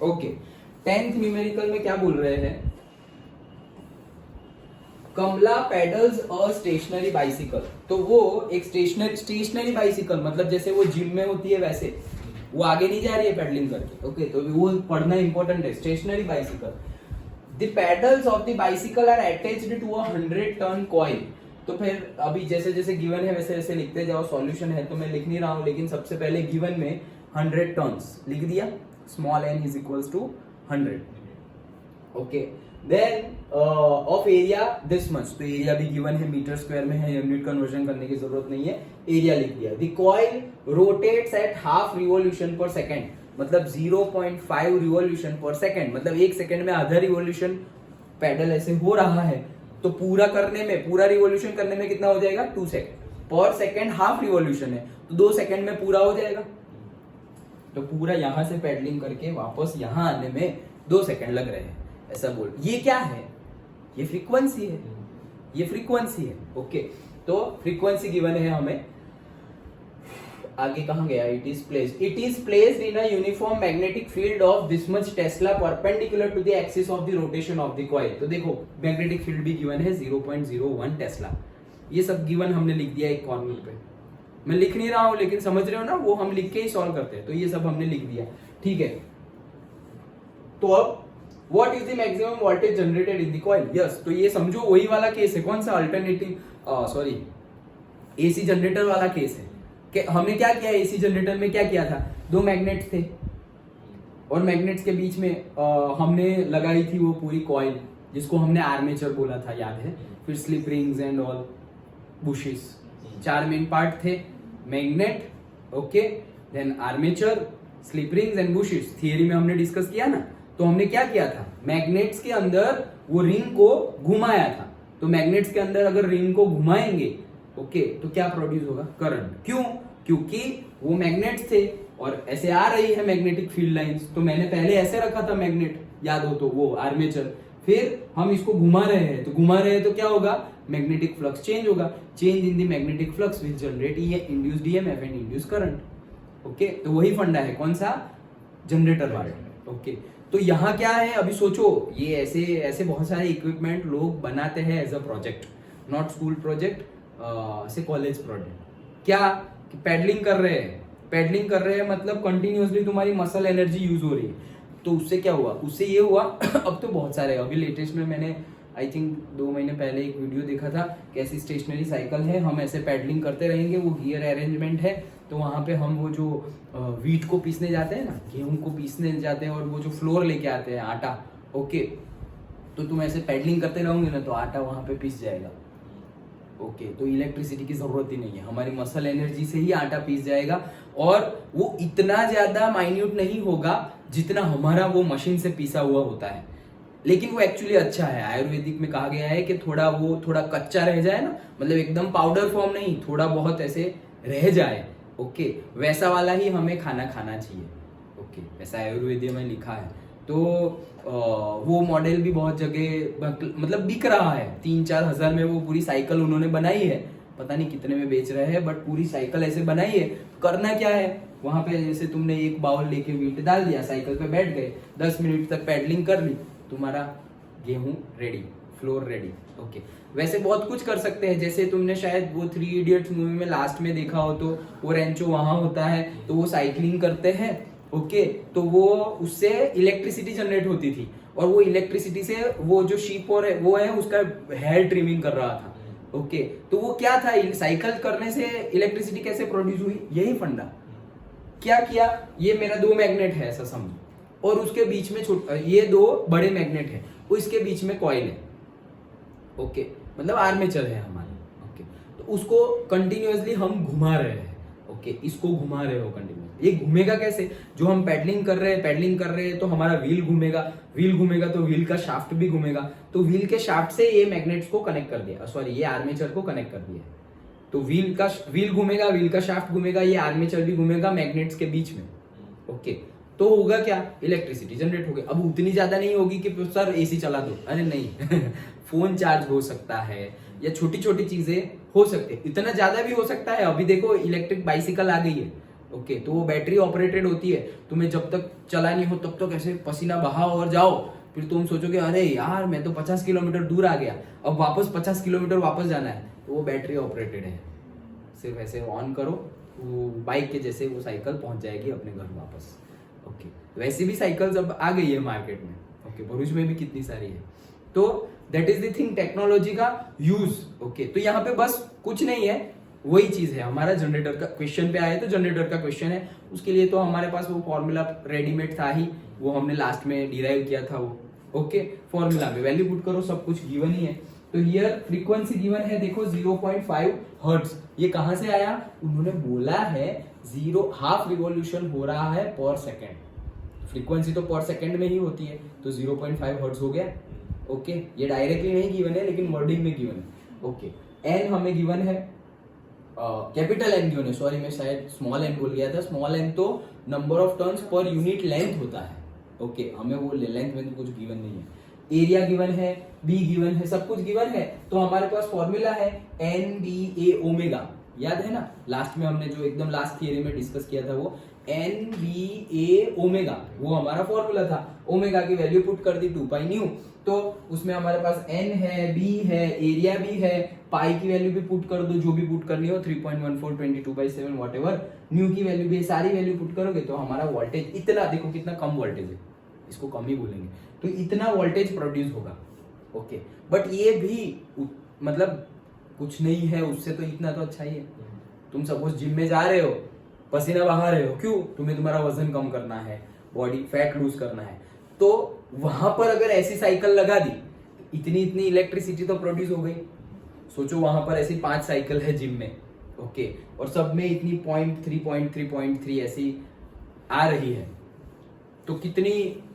Okay, 10th numerical में क्या बोल रहे हैं? कमला पेडल्स अ स्टेशनरी बाइसिकल। तो वो एक स्टेशनरी बाइसिकल, मतलब जैसे वो जिम में होती है वैसे, वो आगे नहीं जा रही है पेडलिंग करके। ओके, तो वो पढ़ना इंपॉर्टेंट है। Stationary bicycle, the pedals of the bicycle are attached to a 100 ton coil. तो फिर अभी जैसे जैसे गिवन है वैसे वैसे लिखते जाओ। सॉल्यूशन है तो मैं लिख नहीं रहा हूं, लेकिन सबसे पहले गिवन में 100 टन्स लिख दिया। Small n is equals to 100। Okay, then of area this much. तो एरिया भी गिवन है, मीटर स्क्वायर में है, यूनिट कन्वर्जन करने की जरूरत नहीं है, एरिया लिख दिया। The coil rotates at half revolution पर सेकेंड, मतलब 0.5 रिवॉल्यूशन पर सेकेंड, मतलब एक सेकेंड में आधा रिवॉल्यूशन पैडल ऐसे हो रहा है। तो पूरा करने में, पूरा रिवॉल्यूशन करने में कितना हो जाएगा? 2 सेकेंड पर सेकेंड। हाफ रिवॉल्यूशन है तो 2 सेकेंड में पूरा हो जाएगा। तो पूरा यहां से पैडलिंग करके वापस यहां आने में 2 सेकेंड लग रहे हैं, ऐसा बोल। ये क्या है? ये फ्रीक्वेंसी है, ये फ्रीक्वेंसी है। ओके, तो फ्रीक्वेंसी गिवन है हमें। आगे कहां गया? It is placed in a uniform magnetic field of this much tesla perpendicular to the axis of the rotation of the coil. तो देखो मैग्नेटिक फील्ड भी गिवन है 0.01 टेस्ला। ये सब गिवन हमने लिख दिया एक कॉर्नर पे। मैं लिख नहीं रहा हूं, लेकिन समझ रहे हो ना, वो हम लिख के ही सॉल्व करते हैं। तो ये सब हमने लिख दिया, ठीक है। तो अब what is the maximum voltage generated in the coil? Yes, तो ये समझो वही वाला केस है। कौन सा? अल्टरनेटिव एसी जनरेटर वाला केस है। कि हमने क्या किया एसी जनरेटर में? क्या किया था? 2 मैग्नेट्स थे और मैग्नेट्स के बीच में हमने लगाई थी वो पूरी कॉइल, जिसको हमने आर्मेचर बोला था, याद है? फिर slip rings and all bushes. 4 main part थे, magnet, okay, then armature, slip rings and bushes. Theory में हमने डिस्कस किया ना। तो हमने क्या किया था? मैग्नेट्स के अंदर वो रिंग को घुमाया था। तो मैग्नेट्स के अंदर अगर रिंग को घुमाएंगे, ओके, तो क्या प्रोड्यूस होगा? करंट। क्यों? क्योंकि वो मैग्नेट्स थे और ऐसे आ रही है मैग्नेटिक फील्ड लाइंस। तो मैंने पहले ऐसे रखा था मैग्नेट, याद हो तो, वो आर्मेचर। फिर हम इसको घुमा रहे हैं, तो घुमा रहे हैं तो क्या होगा? मैग्नेटिक फ्लक्स चेंज होगा। Change in the magnetic flux will generate induced EMF and induce current. Okay, तो वही फंडा है। कौन सा? जनरेटर वाला। ओके, तो यहाँ क्या है? अभी सोचो, ये ऐसे ऐसे बहुत सारे इक्विपमेंट लोग बनाते हैं as a project, not school project, ऐसे कॉलेज प्रोजेक्ट। क्या? पैडलिंग कर रहे हैं, पैडलिंग कर रहे हैं मतलब कंटिन्यूअसली तुम्हारी मसल एनर्जी यूज हो रही है। तो उससे क्या हुआ? उससे ये हुआ अब तो बहुत सारे, अभी लेटेस्ट में मैंने आई थिंक 2 महीने पहले एक वीडियो देखा था, कैसी स्टेशनरी साइकिल है, हम ऐसे पैडलिंग करते रहेंगे, वो गियर अरेंजमेंट है। तो वहां पे हम वो जो वीट को पीसने जाते हैं ना, गेहूं को पीसने जाते हैं, और वो जो फ्लोर लेके आते हैं आटा, ओके, तो तुम ऐसे पैडलिंग करते रहोगे ना तो आटा वहां पे पीस जाएगा। ओके, तो इलेक्ट्रिसिटी की जरूरत ही नहीं है, हमारी मसल एनर्जी से ही आटा पीस जाएगा। और वो इतना ज्यादा माइन्यूट नहीं होगा जितना हमारा वो मशीन से पीसा हुआ होता है, लेकिन वो एक्चुअली अच्छा है। आयुर्वेदिक में कहा गया है कि थोड़ा कच्चा रह जाए ना, मतलब एकदम पाउडर फॉर्म नहीं, थोड़ा बहुत ऐसे रह जाए, ओके, वैसा वाला ही हमें खाना खाना चाहिए। ओके, वैसा आयुर्वेद में लिखा है। तो वो मॉडल भी बहुत जगह मतलब बिक रहा है, 3-4 हजार में वो पूरी साइकिल उन्होंने बनाई है। पता नहीं कितने में बेच रहे हैं, बट पूरी साइकिल ऐसे बनाई है। करना क्या है वहां पे? जैसे तुमने एक बाउल लेके वीट डाल दिया, साइकिल पे बैठ गए, 10 मिनट तक पैडलिंग कर ली, तुम्हारा गेहूं रेडी, फ्लोर रेडी। ओके, वैसे बहुत कुछ कर सकते हैं। जैसे तुमने शायद वो 3 इडियट्स मूवी में लास्ट में देखा हो, तो वो रेंचो वहां होता है, तो वो साइकिलिंग करते हैं, ओके, तो वो उससे इलेक्ट्रिसिटी जनरेट होती थी, और वो इलेक्ट्रिसिटी से वो जो शीप और वो है उसका हेयर ट्रिमिंग कर रहा था। ओके, तो वो क्या था? साइकिल करने से इलेक्ट्रिसिटी कैसे प्रोड्यूस हुई? यही फंडा। क्या किया? ये मेरा 2 मैग्नेट है ऐसा समझो, और उसके बीच में ये 2 बड़े मैग्नेट है, उसके बीच में कॉइल है, ओके, मतलब आर्मेचर है हमारा। ओके, तो उसको कंटिन्यूअसली हम घुमा रहे हैं। ओके, इसको घुमा रहे हो कंटिन्यूअसली। ये घूमेगा कैसे? जो हम पैडलिंग कर रहे हैं तो हमारा व्हील घूमेगा, तो व्हील का शाफ्ट भी घूमेगा। तो व्हील के शाफ्ट से ये मैग्नेट्स को कनेक्ट कर दिया, सॉरी, ये आर्मेचर को कनेक्ट कर दिया। तो व्हील घूमेगा, व्हील का शाफ्ट घूमेगा, ये आर्मेचर भी घूमेगा मैग्नेट्स के बीच में। ओके, तो होगा क्या? इलेक्ट्रिसिटी जनरेट होगी। अब उतनी ज्यादा नहीं होगी कि सर एसी चला दो, अरे नहीं फोन चार्ज हो सकता है, या छोटी छोटी चीजें हो सकती है, इतना ज्यादा भी हो सकता है। अभी देखो इलेक्ट्रिक बाइसिकल आ गई है, ओके, तो वो बैटरी ऑपरेटेड होती है, तुम्हें जब तक चलानी हो तब तक ऐसे पसीना बहाओ और जाओ, फिर तुम सोचोगे अरे यार मैं तो 50 किलोमीटर दूर आ गया, अब वापस 50 किलोमीटर वापस जाना है, तो वो बैटरी ऑपरेटेड है। सिर्फ ऐसे ऑन करो, वो बाइक के जैसे वो साइकिल पहुंच जाएगी अपने घर वापस। ओके, वैसे भी साइकिल्स अब आ गई है मार्केट में। ओके, भरूच में भी कितनी सारी है। तो that is the thing, technology का यूज। ओके, तो यहाँ पे बस कुछ नहीं है, वही चीज है। हमारा जनरेटर का क्वेश्चन पे आया तो जनरेटर का क्वेश्चन है, उसके लिए तो हमारे पास वो फॉर्मूला रेडीमेड था ही, वो हमने लास्ट में डिराइव किया था वो। ओके, फॉर्मूला में वैल्यू पुट करो, सब कुछ गिवन ही है। तो हियर फ्रीक्वेंसी गिवन है, देखो 0.5 हर्ट्ज। ये कहां से आया? उन्होंने बोला है 0.5 रिवॉल्यूशन हो रहा है पर सेकेंड। फ्रीक्वेंसी तो पर सेकेंड में ही होती है, तो 0.5 हर्ट्ज हो गया। ओके, ये डायरेक्टली नहीं गिवन है लेकिन वर्डिंग में गिवन है। ओके, एन हमें गिवन है, कैपिटल एन गिवन है, सॉरी मैं शायद स्मॉल एन बोल गया था। स्मॉल एन तो number of turns per unit length होता है। ओके, हमें वो लेंथ में तो कुछ गिवन नहीं है। एरिया गिवन है, बी गिवन है, सब कुछ गिवन है। तो हमारे पास फॉर्मूला है एन बी ए ओमेगा, याद है ना? लास्ट में हमने जो एकदम लास्ट थियरी में डिस्कस किया था वो एन बी ए ओमेगा, वो हमारा फॉर्मूला था। ओमेगा की वैल्यू पुट कर दी 2 पाई न्यू, तो उसमें हमारे पास एन है, बी है, एरिया भी है, पाई की वैल्यू भी पुट कर दो, जो भी पुट करनी हो, 3.14 22/7 व्हाटएवर, न्यू की वैल्यू भी, सारी वैल्यू पुट करोगे तो हमारा वोल्टेज इतना, देखो कितना कम वोल्टेज है, इसको कम ही बोलेंगे, तो इतना वोल्टेज प्रोड्यूस होगा। ओके, बट ये भी मतलब कुछ नहीं है उससे, तो इतना तो अच्छा ही है। तुम सपोज जिम में जा रहे हो, पसीना बहा रहे हो, क्यों? तुम्हें तुम्हारा वजन कम करना है, बॉडी फैट लूज करना है, तो वहां पर अगर ऐसी साइकिल लगा दी, इतनी इतनी इलेक्ट्रिसिटी तो प्रोड्यूस हो गई। सोचो वहां पर ऐसी 5 साइकिल है जिम में, ओके, और सब में इतनी 0.3 ऐसी आ रही है, तो कितनी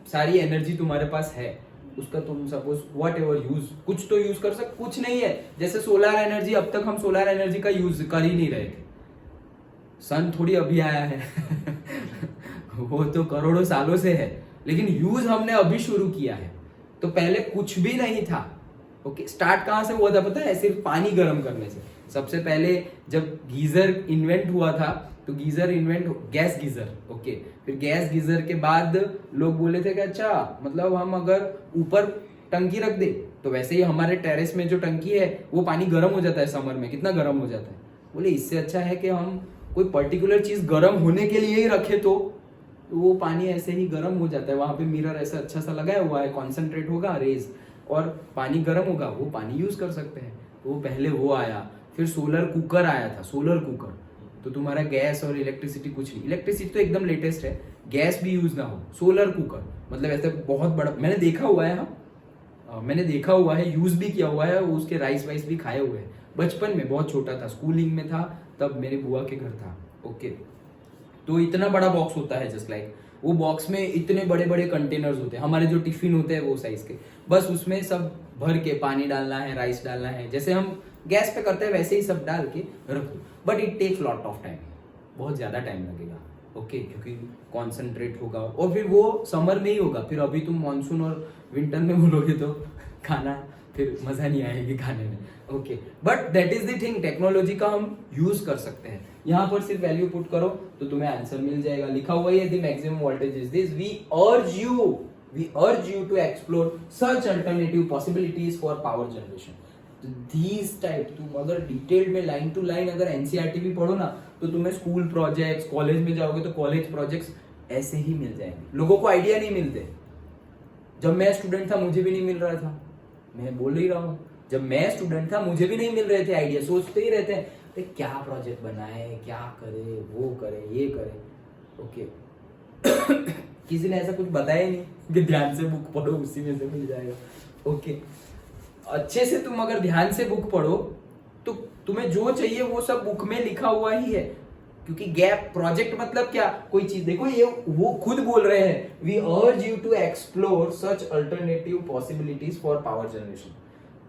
सारी एनर्जी तुम्हारे पास है, उसका तुम सपोज व्हाट एवर यूज, कुछ तो यूज कर सकते, कुछ नहीं है। जैसे सोलर एनर्जी, अब तक हम सोलर एनर्जी का यूज कर ही नहीं रहे थे, सन थोड़ी अभी आया है वो तो करोड़ों सालों से है, लेकिन यूज हमने अभी शुरू किया है। तो पहले कुछ भी नहीं था। ओके, स्टार्ट कहां से हुआ था पता है? सिर्फ पानी गर्म करने से। सबसे पहले जब गीजर इन्वेंट हुआ था, तो geyser invent, gas geyser, okay, फिर गैस गीजर के बाद लोग बोले थे कि अच्छा, मतलब हम अगर ऊपर टंकी रख दे तो वैसे ही हमारे टेरेस में जो टंकी है वो पानी गर्म हो जाता है समर में, कितना गर्म हो जाता है। बोले इससे अच्छा है कि हम कोई पर्टिकुलर चीज गर्म होने के लिए ही रखे, तो वो पानी ऐसे ही गर्म हो जाता है। वहां पे मिरर ऐसा अच्छा सा लगाया हुआ है, कॉन्सेंट्रेट होगा रेज और पानी गर्म होगा, वो पानी यूज कर सकते हैं। तो वो पहले वो आया, फिर सोलर कुकर आया था, सोलर कुकर, तो तुम्हारा गैस और इलेक्ट्रिसिटी कुछ नहीं, इलेक्ट्रिसिटी तो एकदम लेटेस्ट है, गैस भी यूज ना हो, सोलर कुकर मतलब ऐसे बहुत बड़ा, मैंने देखा हुआ है, मैंने देखा हुआ है, यूज भी किया हुआ है, उसके राइस वाइस भी खाए हुए हैं बचपन में, बहुत छोटा था, स्कूलिंग में था तब, मेरे बुआ के घर था। ओके, तो इतना बड़ा बॉक्स होता है, जस्ट लाइक वो बॉक्स में इतने बड़े बड़े कंटेनर्स होते हैं, हमारे जो टिफिन होते हैं वो साइज के, बस उसमें सब भर के पानी डालना है, राइस डालना है, जैसे हम गैस पे करते हैं वैसे ही सब डाल के रख दो। But it takes lot of time, बहुत ज्यादा टाइम लगेगा। ओके, क्योंकि कॉन्सेंट्रेट होगा, और फिर वो समर में ही होगा, फिर अभी तुम मानसून और विंटर में बोलोगे तो खाना फिर मजा नहीं आएगी खाने में। Okay, but that is the thing, technology का हम यूज कर सकते हैं। यहाँ पर सिर्फ वैल्यू पुट करो तो तुम्हें आंसर मिल जाएगा, लिखा हुआ है the maximum voltage is this, we urge you to explore such alternative possibilities for power generation. These type, तुम अगर डिटेल्ड में लाइन टू लाइन अगर एनसीईआरटी भी पढ़ो ना, तो तुम्हें स्कूल प्रोजेक्ट्स, कॉलेज में जाओगे तो कॉलेज प्रोजेक्ट्स ऐसे ही मिल जाएंगे। लोगों को आइडिया नहीं मिलते, जब मैं स्टूडेंट था मुझे भी नहीं मिल रहा था, मैं बोल ही रहा हूँ, जब मैं स्टूडेंट था मुझे भी नहीं मिल रहे थे आइडिया, सोचते ही रहते हैं क्या प्रोजेक्ट बनाए, क्या करे, वो करे, ये करे। ओके किसी ने ऐसा कुछ बताया नहीं कि ध्यान से बुक पढ़ो उसी में से मिल जाएगा। ओके, अच्छे से तुम अगर ध्यान से बुक पढ़ो तो तुम्हें जो चाहिए वो सब बुक में लिखा हुआ ही है, क्योंकि गैप प्रोजेक्ट मतलब क्या, कोई चीज, देखो ये वो खुद बोल रहे हैं, we urge you to explore such alternative possibilities for power generation.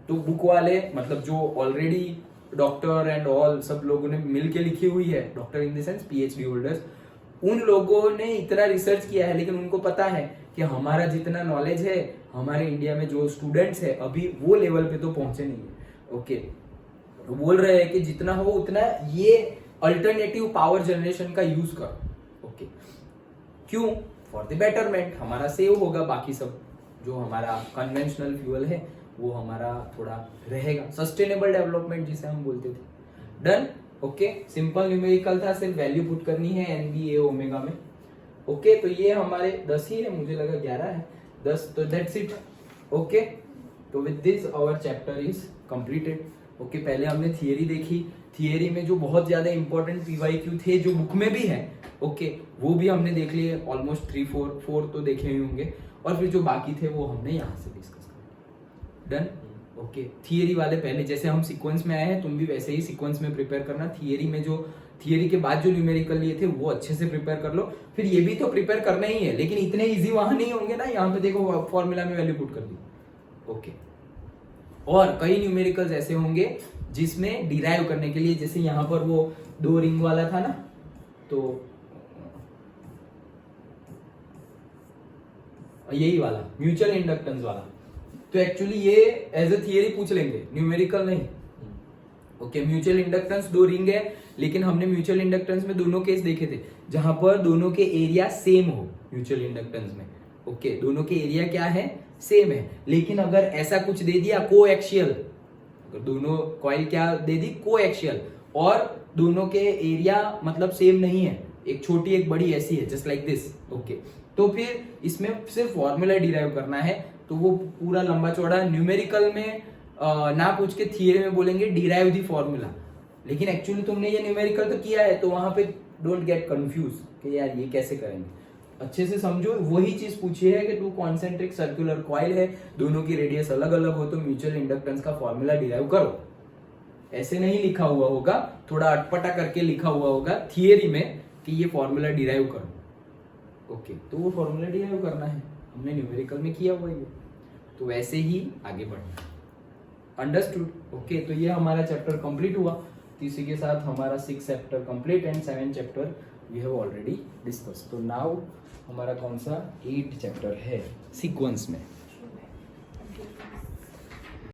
तो बुक वाले मतलब जो ऑलरेडी डॉक्टर एंड ऑल सब लोगों ने मिलके लिखी हुई है, doctor in the sense PhD holders, उन लोगों ने इतना रिसर्च किया है, लेकिन उनको पता है कि हमारा जितना नॉलेज है, हमारे इंडिया में जो स्टूडेंट्स है अभी वो लेवल पे तो पहुंचे नहीं है। ओके, तो बोल रहे हैं कि जितना हो उतना ये अल्टरनेटिव पावर जनरेशन का यूज करो। ओके, क्यों? फॉर द बेटरमेंट, हमारा सेव होगा, बाकी सब जो हमारा कन्वेंशनल फ्यूल है वो हमारा थोड़ा रहेगा, सस्टेनेबल डेवलपमेंट जिसे हम बोलते थे। डन। ओके, सिंपल न्यूमेरिकल था, सिर्फ वैल्यू पुट करनी है NBA ओमेगा में। ओके, तो ये हमारे 10 ही है, मुझे लगा 11 है, 10, तो दैट्स इट। ओके, तो with this our chapter is completed. Okay, पहले हमने थियरी देखी, थियरी में जो बहुत ज्यादा इंपॉर्टेंट PYQ थे जो बुक में भी है, ओके, वो भी हमने देख लिए, ऑलमोस्ट 3-4 तो देखे ही होंगे, और फिर जो बाकी थे वो हमने यहाँ से डिस्कस कर। डन। ओके, थियरी वाले पहले जैसे हम सीक्वेंस में आए हैं, तुम भी वैसे ही सीक्वेंस में प्रिपेयर करना। थियरी में जो थियरी के बाद जो न्यूमेरिकल लिए थे वो अच्छे से प्रिपेयर कर लो, फिर ये भी तो प्रिपेयर करना ही है, लेकिन इतने इजी वहां नहीं होंगे ना। यहाँ पे देखो फॉर्मूला में वैल्यू पुट कर दी। ओके, और कई न्यूमेरिकल्स ऐसे होंगे जिसमें डिराइव करने के लिए, जैसे यहाँ पर वो 2 रिंग वाला था ना, तो यही वाला म्यूचुअल इंडक्टेंस वाला, तो एक्चुअली ये एज ए थियरी पूछ लेंगे, न्यूमेरिकल नहीं। ओके, म्यूचुअल इंडक्टेंस 2 रिंग है, लेकिन हमने म्यूचुअल इंडक्टेंस में दोनों केस देखे थे जहां पर दोनों के एरिया सेम हो म्यूचुअल इंडक्टेंस में। ओके, दोनों के एरिया क्या है? सेम है, लेकिन अगर ऐसा कुछ दे दिया कोएक्सियल, अगर दोनों कॉइल क्या दे दी? कोएक्सियल, और दोनों के एरिया मतलब सेम नहीं है, एक छोटी एक बड़ी ऐसी है, जस्ट लाइक दिस। ओके, तो फिर इसमें सिर्फ फॉर्मूला डिराइव करना है, तो वो पूरा लंबा चौड़ा न्यूमेरिकल में ना पूछ के थियरी में बोलेंगे डिराइव दी फॉर्मूला, लेकिन एक्चुअली तुमने ये न्यूमेरिकल तो किया है, तो वहां पे डोंट गेट कंफ्यूज कि यार ये कैसे करेंगे। अच्छे से समझो, वही चीज पूछी है कि 2 कॉन्सेंट्रिक सर्कुलर कॉइल है, दोनों की रेडियस अलग अलग हो, तो म्यूचुअल इंडक्टेंस का फॉर्मूला डिराइव करो। ऐसे नहीं लिखा हुआ होगा, थोड़ा अटपटा करके लिखा हुआ होगा थियरी में कि ये फॉर्मूला डिराइव करो। ओके, तो वो फॉर्मूला डिराइव करना है, हमने न्यूमेरिकल में किया हुआ है, तो वैसे ही आगे बढ़ना। अंडरस्टूड? ओके, तो ये हमारा चैप्टर कंप्लीट हुआ। तो इसी के साथ हमारा 6 chapter complete and 7 chapter we have already discuss. तो नाउ हमारा कौन सा 8 चैप्टर है सीक्वेंस में।